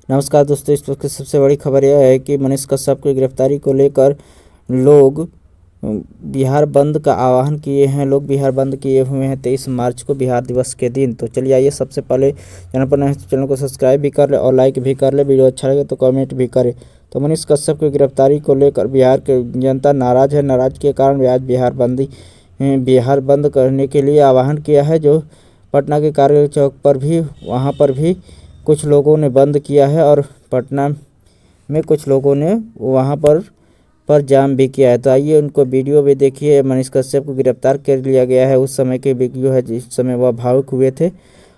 नमस्कार दोस्तों, इस वक्त की सबसे बड़ी खबर यह है कि मनीष कश्यप की गिरफ्तारी को लेकर लोग बिहार बंद का आह्वान किए हैं। लोग बिहार बंद किए हुए हैं 23 मार्च को, बिहार दिवस के दिन। तो चलिए आइए, सबसे पहले चैनल पर नए चैनल को सब्सक्राइब भी कर ले और लाइक भी कर ले। वीडियो अच्छा लगे तो कमेंट भी करें। तो मनीष कश्यप की गिरफ्तारी को लेकर बिहार की जनता नाराज है। नाराज के कारण आज बिहार बंद करने के लिए आह्वान किया है। जो पटना के कारगिल चौक पर भी, वहाँ पर भी कुछ लोगों ने बंद किया है और पटना में कुछ लोगों ने वहाँ पर जाम भी किया है। तो आइए उनको वीडियो भी देखिए। मनीष कश्यप को गिरफ्तार कर लिया गया है। उस समय के वीडियो है जिस समय वह भावुक हुए थे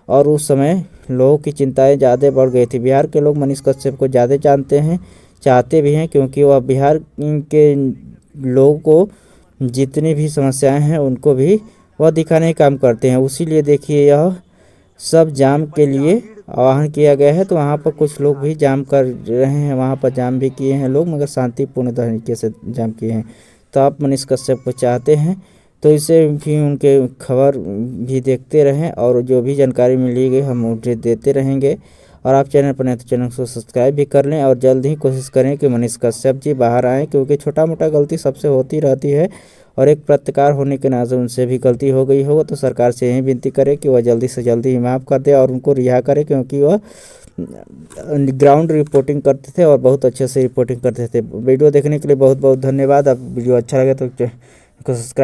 और उस समय लोगों की चिंताएं ज़्यादा बढ़ गई थी। बिहार के लोग मनीष कश्यप को ज़्यादा जानते हैं, चाहते भी हैं, क्योंकि वह बिहार के लोगों को जितनी भी समस्याएं हैं उनको भी वह दिखाने का काम करते हैं। उसीलिए देखिए, यह सब जाम के लिए आह्वान किया गया है। तो वहाँ पर कुछ लोग भी जाम कर रहे हैं, वहाँ पर जाम भी किए हैं लोग, मगर शांतिपूर्ण तरीके से जाम किए हैं। तो आप मनीष कश्यप को चाहते हैं तो इसे भी उनके खबर भी देखते रहें और जो भी जानकारी मिलेगी हम उसे देते रहेंगे। और आप चैनल पर नए तो चैनल को सब्सक्राइब भी कर लें और जल्द ही कोशिश करें कि मनीष कश्यप जी बाहर आएँ, क्योंकि छोटा मोटा गलती सबसे होती रहती है और एक पत्रकार होने के नाते उनसे भी गलती हो गई हो। तो सरकार से यही विनती करें कि वह जल्दी से जल्दी ही माफ़ कर दे और उनको रिहा करे, क्योंकि वह ग्राउंड रिपोर्टिंग करते थे और बहुत अच्छे से रिपोर्टिंग करते थे। वीडियो देखने के लिए बहुत बहुत धन्यवाद। अब वीडियो अच्छा लगे तो सब्सक्राइब